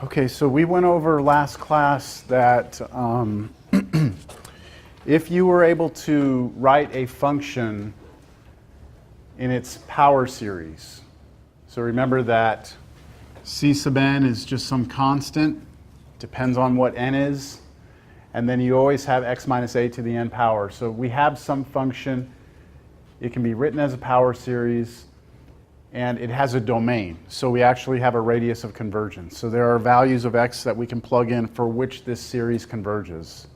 Okay, so we went over last class that if you were able to write a function in its power series, so remember that c sub n is just some constant, depends on what n is, and then you always have x minus a to the n power. So we have some function, it can be written as a power series, and it has a domain. So we actually have a radius of convergence. So there are values of x that we can plug in for which this series converges.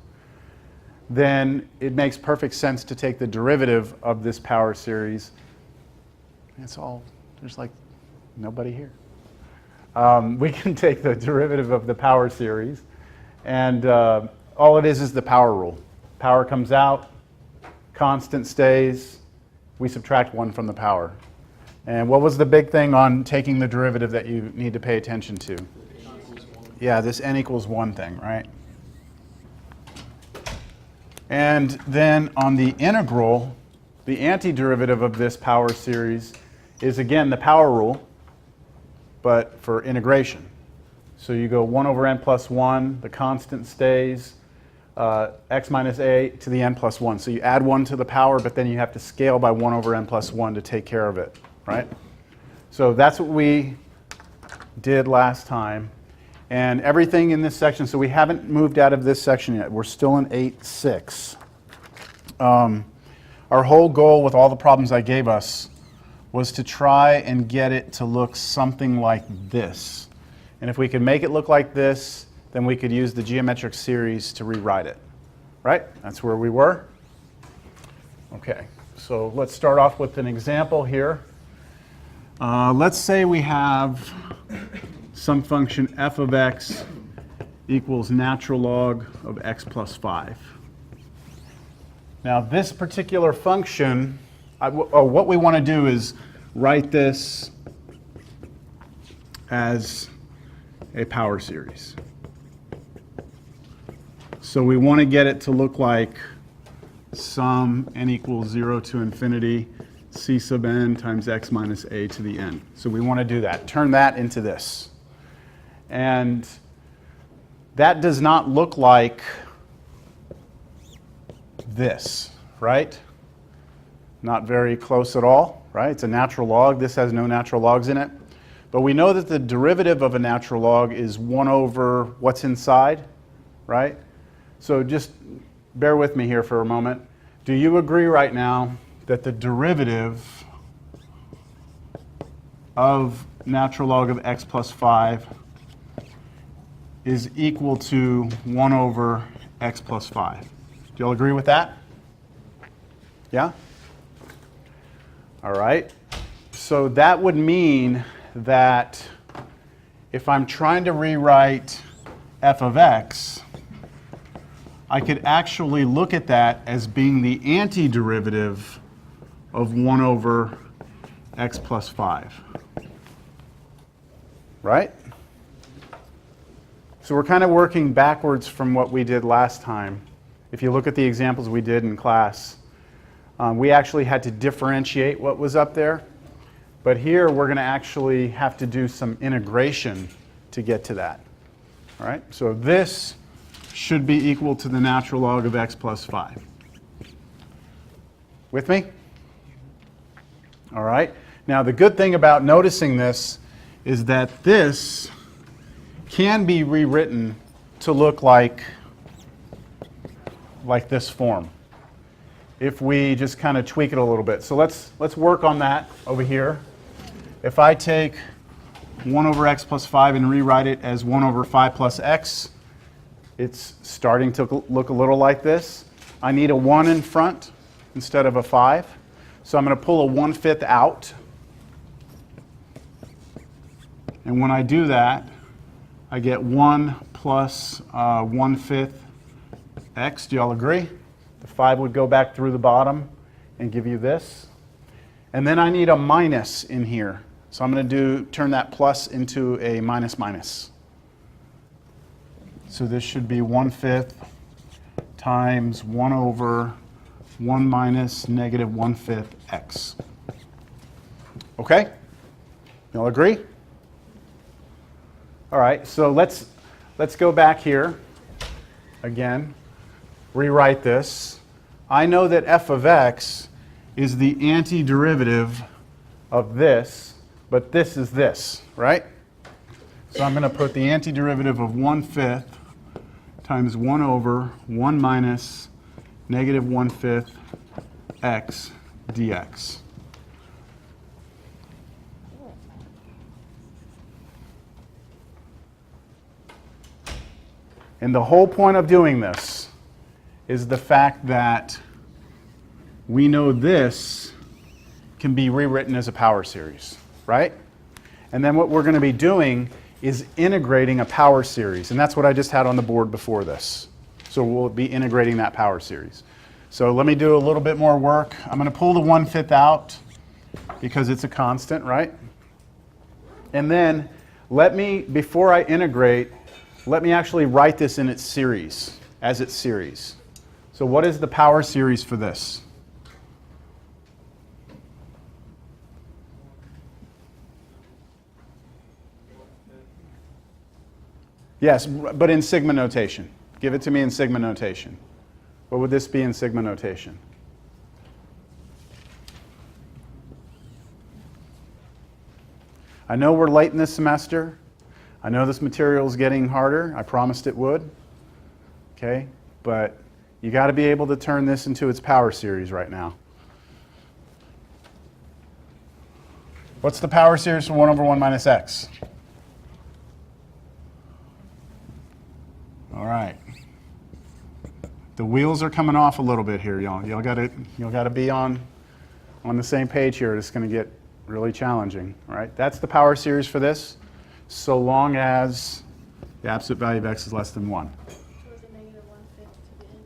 Then it makes perfect sense to take the derivative of this power series. It's all, there's like nobody here. We can take the derivative of the power series, and all it is the power rule. Power comes out, constant stays, we subtract 1 from the power. And what was the big thing on taking the derivative that you need to pay attention to? Yeah, this n equals 1 thing, right? And then on the integral, the antiderivative of this power series is again the power rule, but for integration. So you go 1 over n plus 1, the constant stays, x minus a to the n plus 1. So you add 1 to the power, but then you have to scale by 1 over n plus 1 to take care of it. Right? So that's what we did last time. And everything in this section, so we haven't moved out of this section yet. We're still in 8.6. Our whole goal with all the problems I gave us was to try and get it to look something like this. And if we could make it look like this, then we could use the geometric series to rewrite it. Right? That's where we were. Okay, so let's start off with an example here. Let's say we have some function f of x equals natural log of x plus 5. Now this particular function, what we want to do is write this as a power series. So we want to get it to look like sum n equals 0 to infinity c sub n times x minus a to the n. So we want to do that. Turn that into this. And that does not look like this, right? Not very close at all, right? It's a natural log. This has no natural logs in it. But we know that the derivative of a natural log is 1 over what's inside, right? So just bear with me here for a moment. Do you agree right now that the derivative of natural log of x plus 5 is equal to 1 over x plus 5? Do you all agree with that? Yeah? All right. So that would mean that if I'm trying to rewrite f of x, I could actually look at that as being the antiderivative of 1 over x plus 5. Right? So we're kind of working backwards from what we did last time. If you look at the examples we did in class, we actually had to differentiate what was up there. But here we're going to actually have to do some integration to get to that. All right? So this should be equal to the natural log of x plus 5. With me? All right. Now the good thing about noticing this is that this can be rewritten to look like this form if we just kind of tweak it a little bit. So let's work on that over here. If I take 1 over x plus 5 and rewrite it as 1 over 5 plus x, it's starting to look a little like this. I need a 1 in front instead of a 5. So I'm going to pull a 1/5 out. And when I do that, I get 1 plus 1/5 x. Do you all agree? The 5 would go back through the bottom and give you this. And then I need a minus in here. So I'm going to turn that plus into a minus minus. So this should be 1/5 times 1 over 1 minus negative 1/5 x. Okay? You all agree? All right, so let's go back here again, rewrite this. I know that f of x is the antiderivative of this, but this is this, right? So I'm going to put the antiderivative of 1/5 times 1 over 1 minus negative 1/5 x dx. And the whole point of doing this is the fact that we know this can be rewritten as a power series, right? And then what we're going to be doing is integrating a power series. And that's what I just had on the board before this. So we'll be integrating that power series. So let me do a little bit more work. I'm going to pull the 1/5 out because it's a constant, right? And then let me, before I integrate, let me actually write this in its series, as its series. So what is the power series for this? Yes, but in sigma notation. Give it to me in sigma notation. What would this be in sigma notation? I know we're late in this semester. I know this material is getting harder. I promised it would. Okay, but you got to be able to turn this into its power series right now. What's the power series for 1 over 1 minus x? All right. The wheels are coming off a little bit here, y'all. Y'all got to be on the same page here. It's going to get really challenging. All right. That's the power series for this, so long as the absolute value of x is less than 1. So is it negative 1/5 to the n?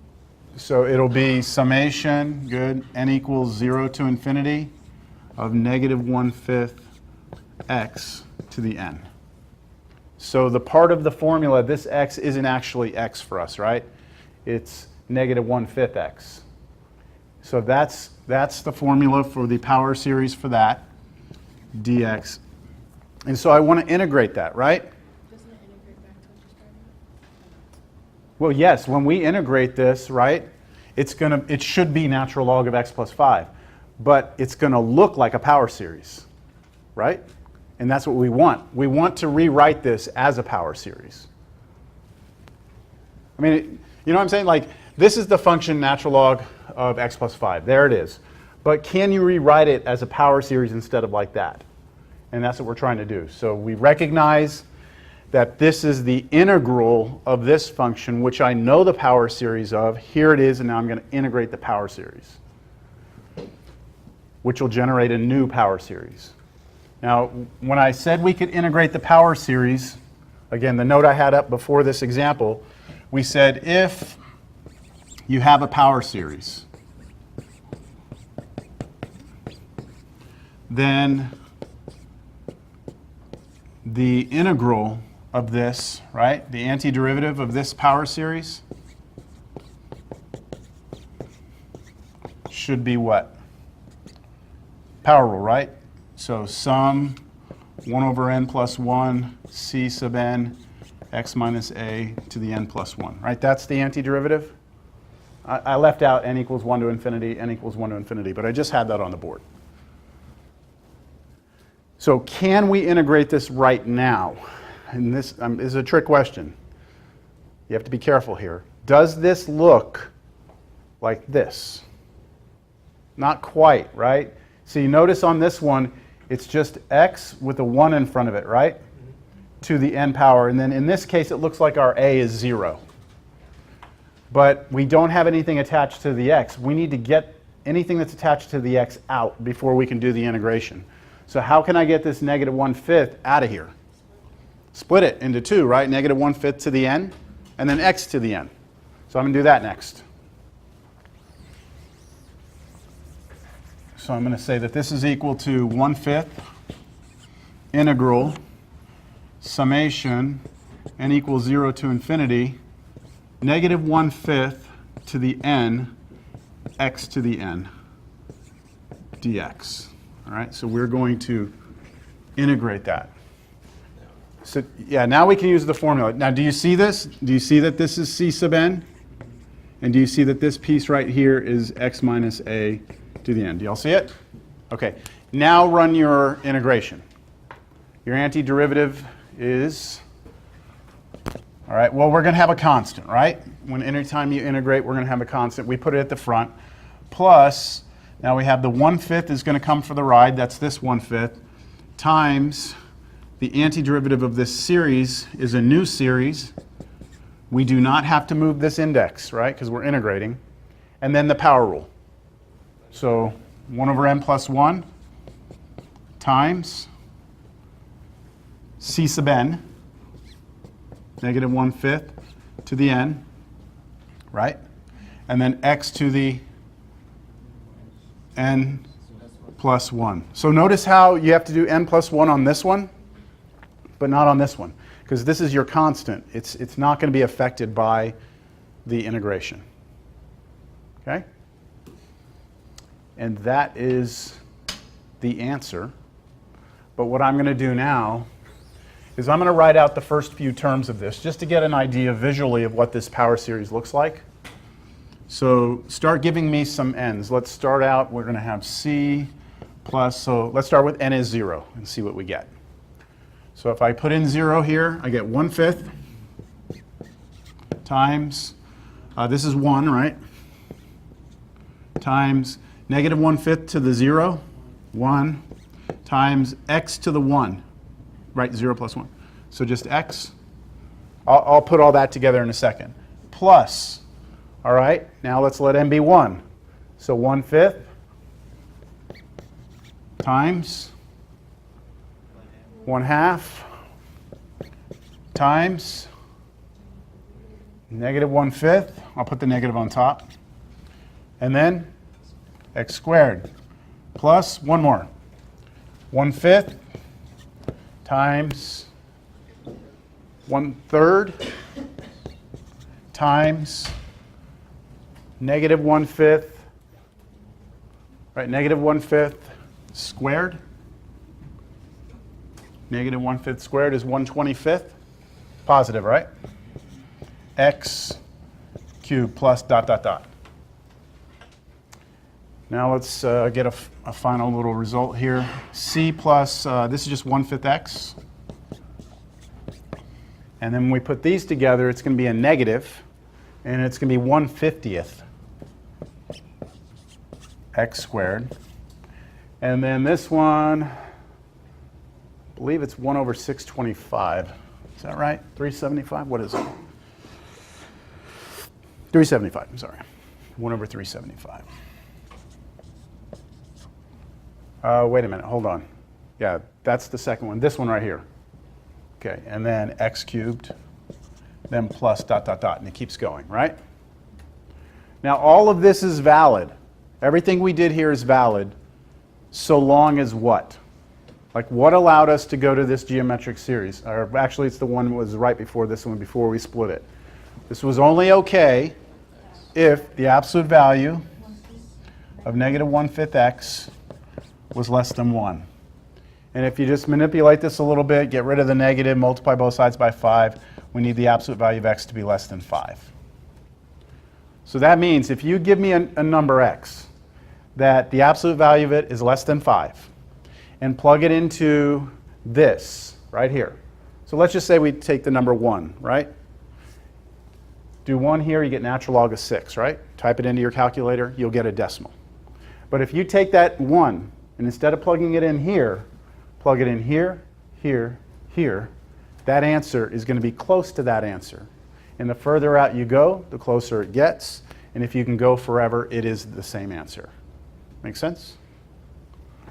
So it'll be summation, good, n equals 0 to infinity of negative 1/5 x to the n. So the part of the formula, this x isn't actually x for us, right? It's negative 1/5 x. So that's the formula for the power series for that, dx. And so I want to integrate that, right? Doesn't it integrate back to what you started with? Well, yes, when we integrate this, right, it should be natural log of x plus 5. But it's going to look like a power series, right? And that's what we want. We want to rewrite this as a power series. I mean, you know what I'm saying? Like, this is the function natural log of x plus 5. There it is. But can you rewrite it as a power series instead of like that? And that's what we're trying to do. So we recognize that this is the integral of this function, which I know the power series of. Here it is, and now I'm going to integrate the power series, which will generate a new power series. Now, when I said we could integrate the power series, again, the note I had up before this example, we said if you have a power series, then the integral of this, right, the antiderivative of this power series should be what? Power rule, right? So sum 1 over n plus 1 c sub n x minus a to the n plus 1, right? That's the antiderivative. I left out n equals 1 to infinity, n equals 1 to infinity, but I just had that on the board. So can we integrate this right now? And this is a trick question. You have to be careful here. Does this look like this? Not quite, right? So you notice on this one, it's just x with a 1 in front of it, right? To the n power. And then in this case, it looks like our a is 0. But we don't have anything attached to the x. We need to get anything that's attached to the x out before we can do the integration. So how can I get this negative 1/5 out of here? Split it into 2, right? Negative 1/5 to the n, and then x to the n. So I'm going to do that next. So I'm going to say that this is equal to 1/5 integral summation n equals 0 to infinity negative 1/5 to the n x to the n dx. All right, so we're going to integrate that. So yeah, now we can use the formula. Now do you see this? Do you see that this is C sub n? And do you see that this piece right here is x minus a to the n? Do y'all see it? Okay, now run your integration. Your antiderivative is, all right, well, we're going to have a constant, right? Anytime you integrate, we're going to have a constant. We put it at the front. Plus, now we have the 1/5 is going to come for the ride. That's this 1/5 times the antiderivative of this series is a new series. We do not have to move this index, right, because we're integrating. And then the power rule. So 1 over n plus 1 times C sub n, negative 1/5 to the n, right? And then x to the n plus 1. So notice how you have to do n plus 1 on this one, but not on this one, because this is your constant. It's not going to be affected by the integration. Okay? And that is the answer. But what I'm going to do now is I'm going to write out the first few terms of this just to get an idea visually of what this power series looks like. So start giving me some n's. Let's start out, we're going to have c plus, so let's start with n is 0 and see what we get. So if I put in 0 here, I get 1/5 times, this is 1, right? Times negative 1/5 to the 0, 1, times x to the 1, right? 0 plus 1. So just x. I'll put all that together in a second. Plus, all right, now let's let n be 1. So 1/5 times 1/2 times negative 1/5. I'll put the negative on top. And then x squared plus one more. 1/5 times 1/3 times negative 1/5, right, negative 1/5 squared. Negative 1/5 squared is 1/25. Positive, right? X cubed plus dot, dot, dot. Now let's get a final little result here. C plus, this is just 1/5 x. And then when we put these together, it's going to be a negative, and it's going to be 1/50th x squared. And then this one, I believe it's 1 over 625. Is that right? 375? What is it? 375, I'm sorry. 1 over 375. Wait a minute, hold on. Yeah, that's the second one. This one right here. Okay, and then x cubed, then plus dot, dot, dot, and it keeps going, right? Now, all of this is valid. Everything we did here is valid, so long as what? Like, what allowed us to go to this geometric series? Or actually, it's the one that was right before this one, before we split it. This was only okay if the absolute value of negative 1/5 x was less than 1. And if you just manipulate this a little bit, get rid of the negative, multiply both sides by 5, we need the absolute value of x to be less than 5. So that means if you give me a number x, that the absolute value of it is less than 5, and plug it into this right here. So let's just say we take the number 1, right? Do 1 here, you get natural log of 6, right? Type it into your calculator, you'll get a decimal. But if you take that 1, and instead of plugging it in here, plug it in here, here, here, that answer is going to be close to that answer. And the further out you go, the closer it gets. And if you can go forever, it is the same answer. Make sense?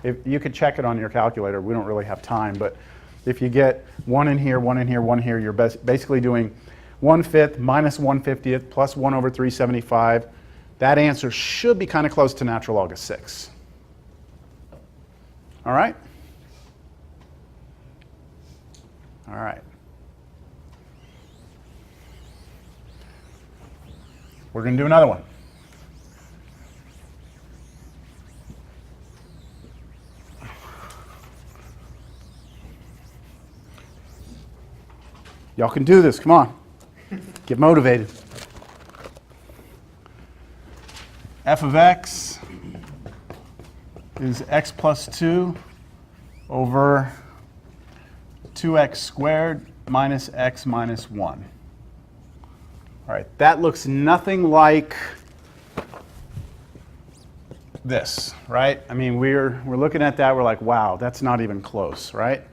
If you could check it on your calculator. We don't really have time, but if you get 1 in here, 1 in here, 1 here, you're basically doing 1/5 minus 1/50th plus 1 over 375. That answer should be kind of close to natural log of 6. All right? All right. We're going to do another one. Y'all can do this. Come on. Get motivated. F of x is x plus 2 over 2x squared minus x minus 1. All right, that looks nothing like this, right? I mean, we're looking at that, we're like, wow, that's not even close, right?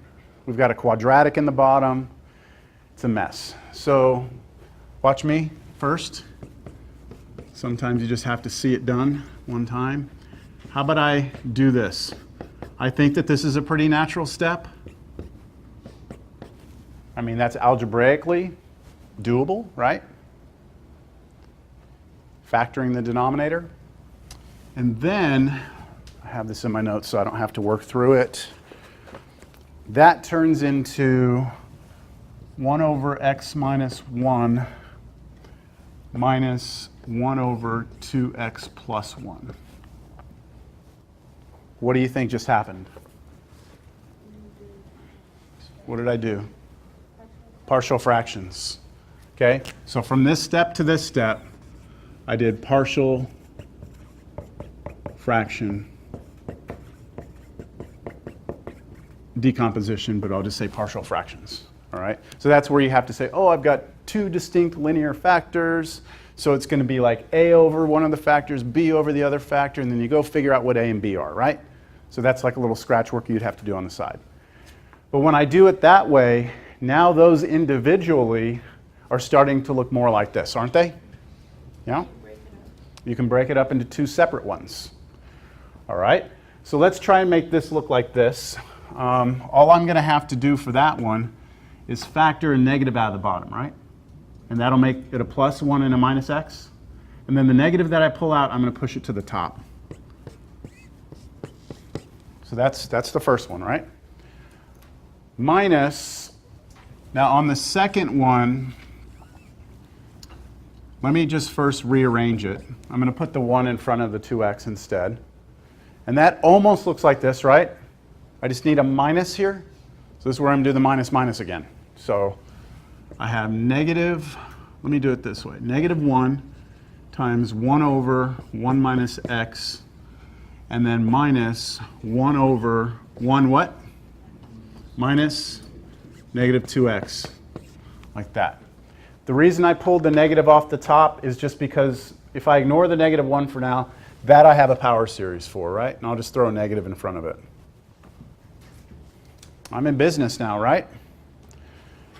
We've got a quadratic in the bottom. It's a mess. So watch me first. Sometimes you just have to see it done one time. How about I do this? I think that this is a pretty natural step. I mean, that's algebraically doable, right? Factoring the denominator. And then, I have this in my notes so I don't have to work through it. That turns into 1 over x minus 1 minus 1 over 2x plus 1. What do you think just happened? What did I do? Partial fractions. Okay, so from this step to this step, I did partial fraction decomposition, but I'll just say partial fractions. All right, so that's where you have to say, oh, I've got two distinct linear factors, so it's going to be like a over one of the factors, b over the other factor, and then you go figure out what a and b are, right? So that's like a little scratch work you'd have to do on the side. But when I do it that way, now those individually are starting to look more like this, aren't they? Yeah? You can break it up into two separate ones. All right, so let's try and make this look like this. All I'm going to have to do for that one is factor a negative out of the bottom, right? And that'll make it a plus 1 and a minus x. And then the negative that I pull out, I'm going to push it to the top. So that's the first one, right? Minus, now on the second one, let me just first rearrange it. I'm going to put the 1 in front of the 2x instead. And that almost looks like this, right? I just need a minus here. So this is where I'm going to do the minus minus again. So I have negative, let me do it this way, negative 1 times 1 over 1 minus x, and then minus 1 over 1 what? Minus negative 2x, like that. The reason I pulled the negative off the top is just because if I ignore the negative 1 for now, that I have a power series for, right? And I'll just throw a negative in front of it. I'm in business now, right?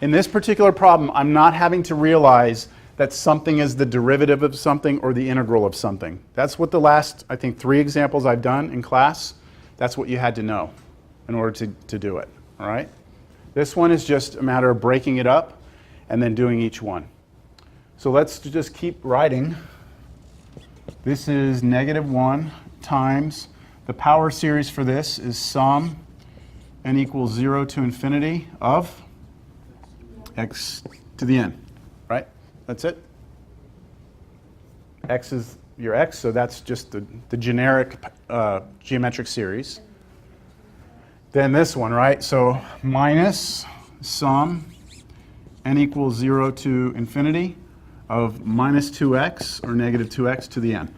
In this particular problem, I'm not having to realize that something is the derivative of something or the integral of something. That's what the last, I think, 3 examples I've done in class, that's what you had to know in order to do it, all right? This one is just a matter of breaking it up and then doing each one. So let's just keep writing. This is negative 1 times, the power series for this is sum n equals 0 to infinity of x to the n, right? That's it. X is your x, so that's just the generic geometric series. Then this one, right? So minus sum n equals 0 to infinity of minus 2x, or negative 2x to the n.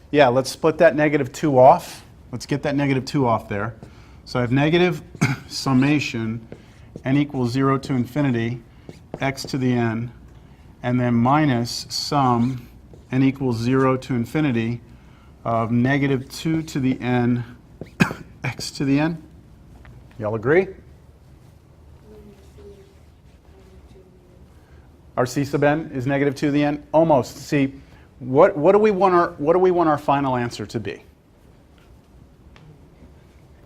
Yeah, let's split that negative 2 off. Let's get that negative 2 off there. So I have negative summation n equals 0 to infinity, x to the n, and then minus sum n equals 0 to infinity of negative 2 to the n, x to the n. Y'all agree? Our c sub n is negative 2 to the n? Almost. See, what do we want our final answer to be?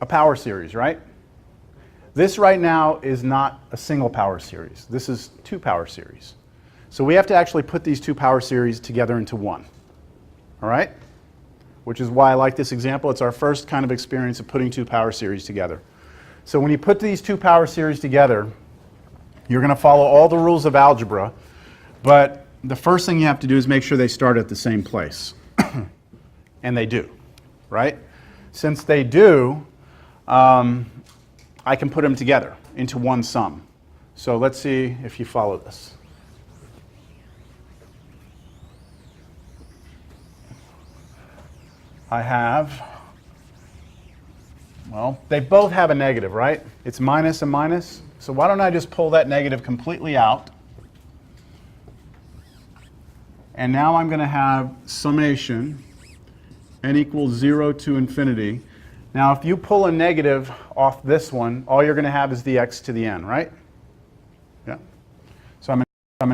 A power series, right? This right now is not a single power series. This is 2 power series. So we have to actually put these 2 power series together into one. All right? Which is why I like this example. It's our first kind of experience of putting 2 power series together. So when you put these 2 power series together, you're going to follow all the rules of algebra, but the first thing you have to do is make sure they start at the same place. And they do, right? Since they do, I can put them together into one sum. So let's see if you follow this. I have, well, they both have a negative, right? It's minus and minus. So why don't I just pull that negative completely out? And now I'm going to have summation n equals 0 to infinity. Now if you pull a negative off this one, all you're going to have is the x to the n, right?